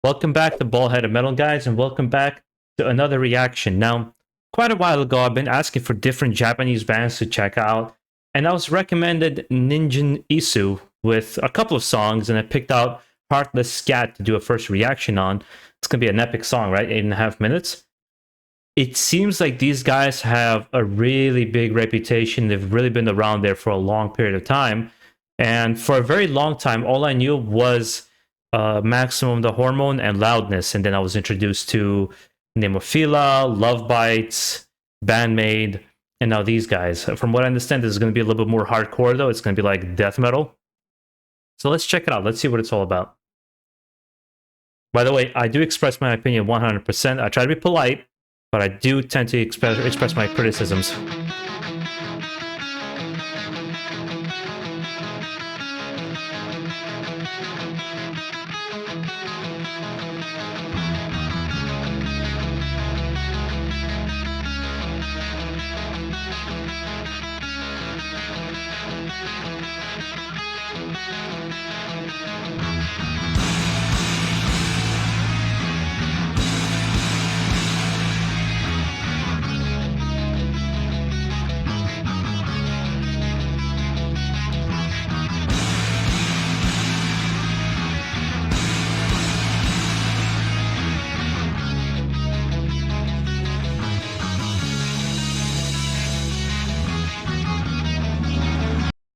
Welcome back to BaldHeaded Metal, guys, and welcome back to another reaction. Now, quite a while ago, I've been asking for different Japanese bands to check out, and I was recommended NINGEN ISU with a couple of songs, and I picked out Heartless Scat to do a first reaction on. It's going to be an epic song, right? 8.5 minutes. It seems like these guys have a really big reputation. They've really been around there for a long period of time. And for a very long time, all I knew was Maximum the Hormone and Loudness. And then I was introduced to Nemophila, Love Bites, Bandmade, and now these guys. From what I understand, this is going to be a little bit more hardcore, though. It's going to be like death metal. So let's check it out. Let's see what it's all about. By the way, I do express my opinion 100%. I try to be polite, but I do tend to express my criticisms.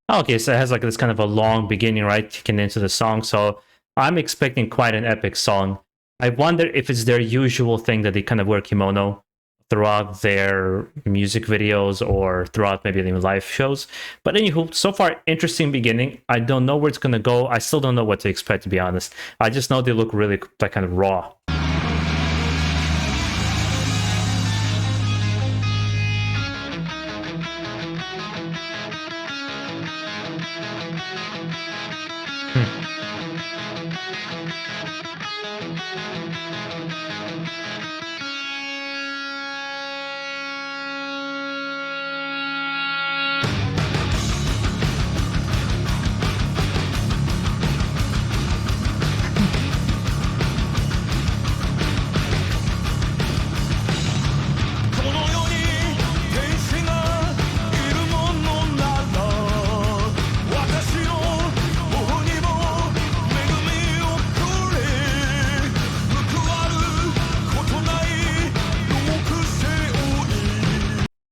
Okay, so it has like this kind of a long beginning, right, kicking into the song. So I'm expecting quite an epic song. I wonder if it's their usual thing that they kind of wear kimono throughout their music videos or throughout maybe even live shows. But anywho, so far, interesting beginning. I don't know where it's going to go. I still don't know what to expect, to be honest. I just know they look really like kind of raw.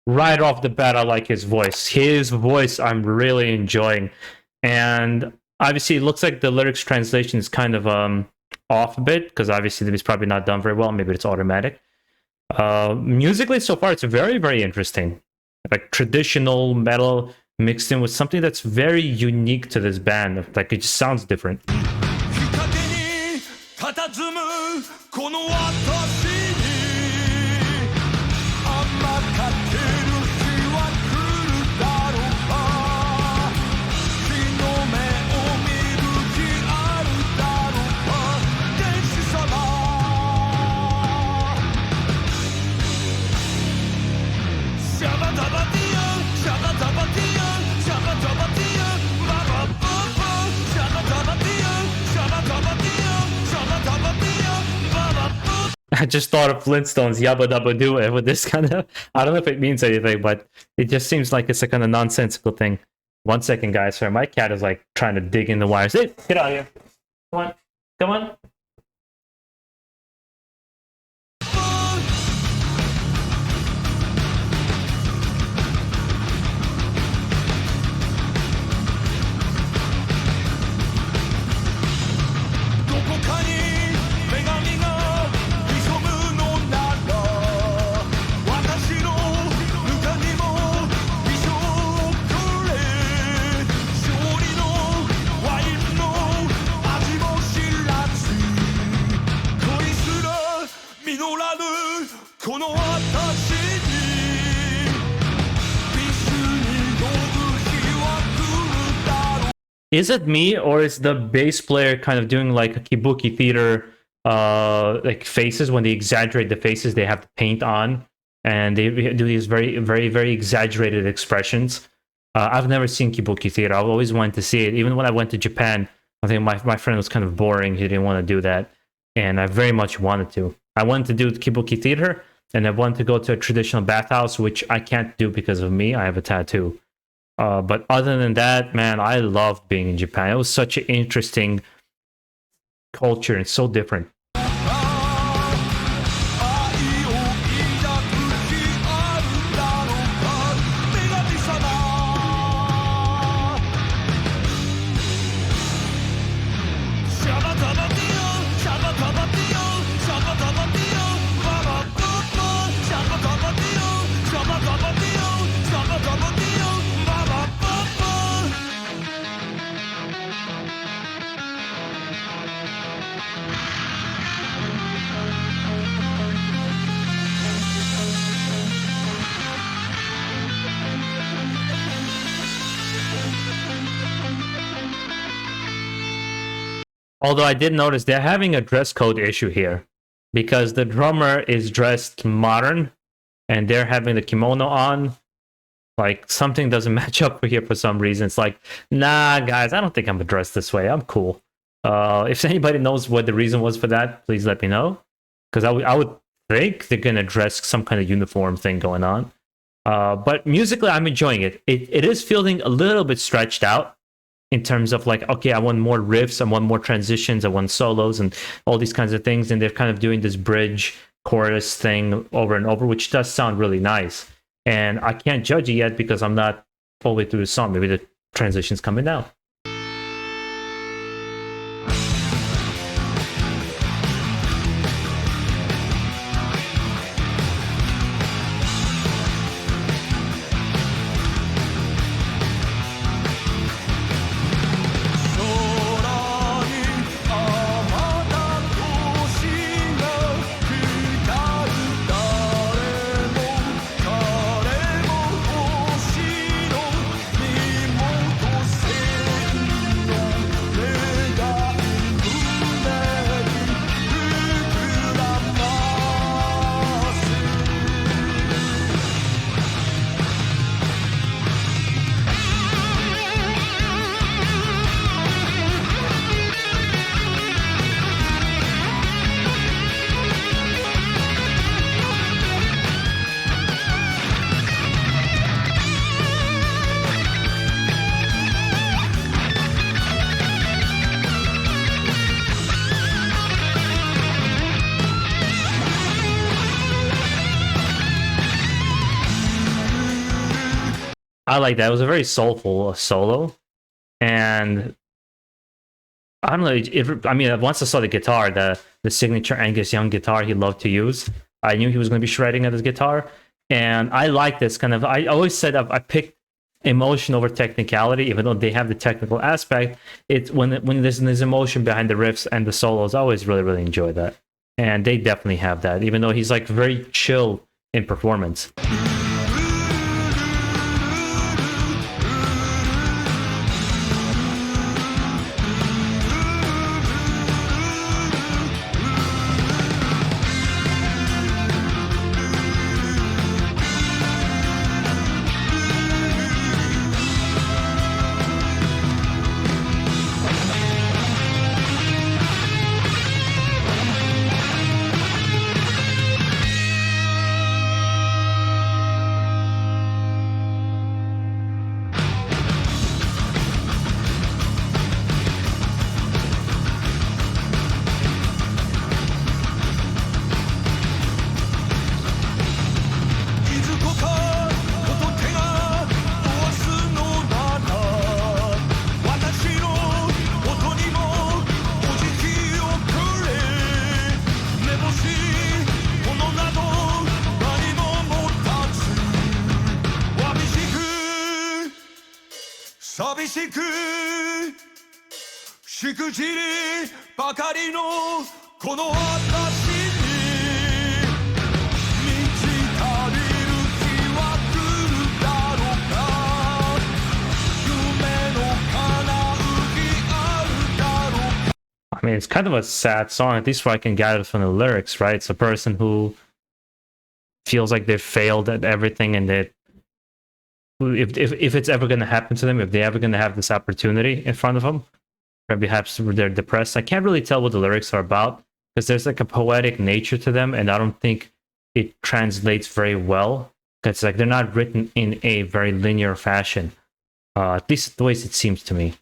Right off the bat, I like his voice. His voice I'm really enjoying. And obviously, it looks like the lyrics translation is kind of off a bit, because obviously it's probably not done very well. Maybe it's automatic. Musically, so far, it's very, very interesting. Like traditional metal mixed in with something that's very unique to this band. Like, it just sounds different. I just thought of Flintstones Yabba Dabba Doo with this kind of, I don't know if it means anything, but it just seems like it's a kind of nonsensical thing. 1 second, guys. Sorry, my cat is like trying to dig in the wires. Hey, get out of here. Come on. Come on. Is it me, or is the bass player kind of doing like a kabuki theater like faces? When they exaggerate the faces, they have the paint on and they do these very, very, very exaggerated expressions. I've never seen kabuki theater. I've always wanted to see it. Even when I went to Japan, I think my friend was kind of boring. He didn't want to do that. and I very much wanted to. I wanted to do the Kibuki Theater, and I wanted to go to a traditional bathhouse, which I can't do because of me. I have a tattoo. But other than that, man, I loved being in Japan. It was such an interesting culture and so different. Although I did notice they're having a dress code issue here because the drummer is dressed modern and they're having the kimono on. Like, something doesn't match up here for some reason. It's like, nah, guys, I don't think I'm dressed this way. I'm cool. If anybody knows what the reason was for that, please let me know. Because I would think they're going to dress some kind of uniform thing going on. But musically, I'm enjoying it. It is feeling a little bit stretched out in terms of like, okay, I want more riffs, I want more transitions, I want solos and all these kinds of things. And they're kind of doing this bridge chorus thing over and over, which does sound really nice. And I can't judge it yet because I'm not all the way through the song. Maybe the transition's coming now. I like that. It was a very soulful solo, and I don't know. I mean, once I saw the guitar, the signature Angus Young guitar he loved to use, I knew he was going to be shredding at his guitar, and I like this kind of. I always said I picked emotion over technicality, even though they have the technical aspect. It's when there's emotion behind the riffs and the solos. I always really enjoy that, and they definitely have that. Even though he's like very chill in performance. I mean, it's kind of a sad song, at least what I can gather from the lyrics, right? It's a person who feels like they've failed at everything, and that if it's ever going to happen to them, if they're ever going to have this opportunity in front of them, perhaps they're depressed. I can't really tell what the lyrics are about, because there's like a poetic nature to them, and I don't think it translates very well. Because like they're not written in a very linear fashion, at least the ways it seems to me.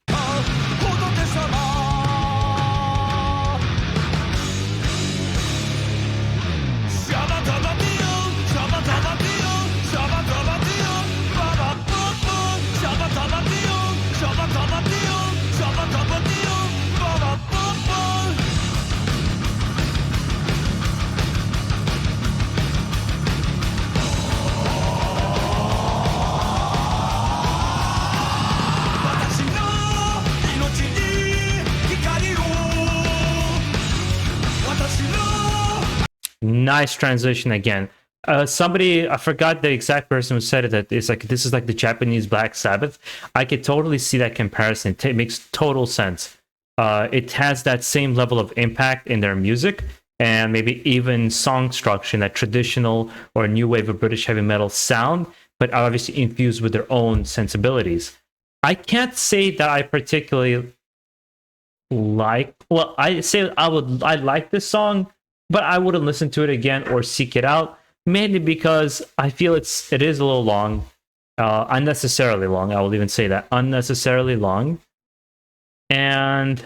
Nice transition again. Somebody, I forgot the exact person who said it, that it's like this is like the Japanese Black Sabbath. I could totally see that comparison. It makes total sense. It has that same level of impact in their music, and maybe even song structure in that traditional or new wave of British heavy metal sound, but obviously infused with their own sensibilities. I can't say that I particularly like. Well, I say I like this song, but I wouldn't listen to it again or seek it out, mainly because I feel it is a little long, unnecessarily long. I will even say that, unnecessarily long, and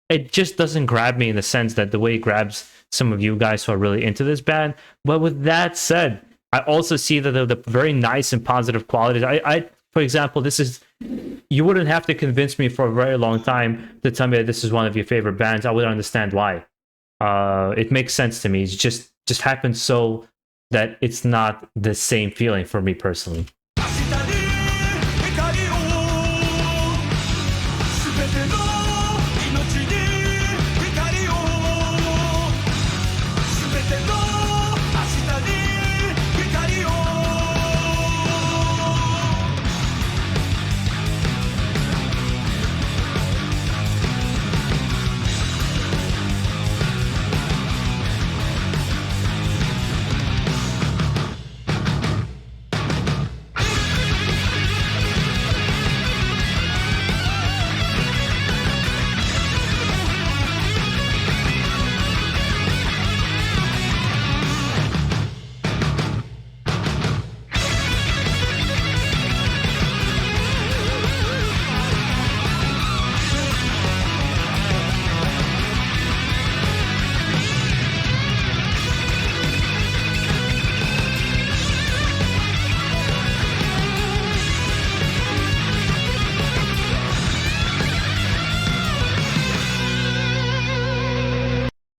it just doesn't grab me in the sense that the way it grabs some of you guys who are really into this band. But with that said, I also see that the very nice and positive qualities. For example, this is, you wouldn't have to convince me for a very long time to tell me that this is one of your favorite bands. I would understand why. It makes sense to me. It just happens so that it's not the same feeling for me personally.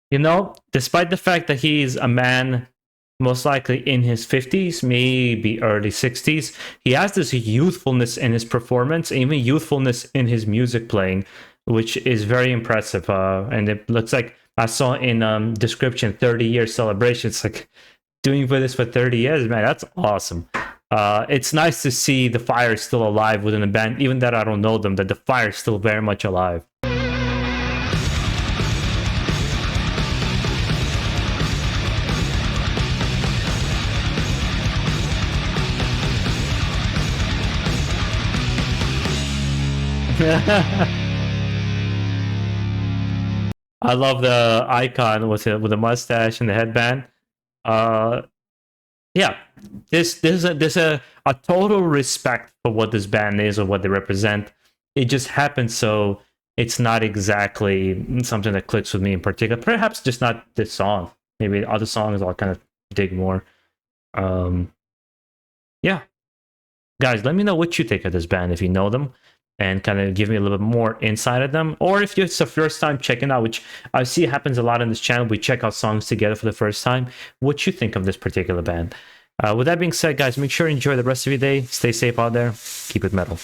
You know, despite the fact that he's a man most likely in his 50s, maybe early 60s, he has this youthfulness in his performance, even youthfulness in his music playing, which is very impressive. And it looks like I saw in description 30-year celebration. It's like, doing for this for 30 years, man, that's awesome. It's nice to see the fire is still alive within the band, even that I don't know them, that the fire is still very much alive. I love the icon with the mustache and the headband. Yeah, there's a total respect for what this band is or what they represent. It just happens so it's not exactly something that clicks with me in particular. Perhaps just not this song. Maybe other songs I'll kind of dig more. Yeah, guys, let me know what you think of this band if you know them, and kind of give me a little bit more insight of them. Or if it's the first time checking out, which I see happens a lot on this channel, we check out songs together for the first time, what you think of this particular band. With that being said, guys, make sure you enjoy the rest of your day. Stay safe out there. Keep it metal.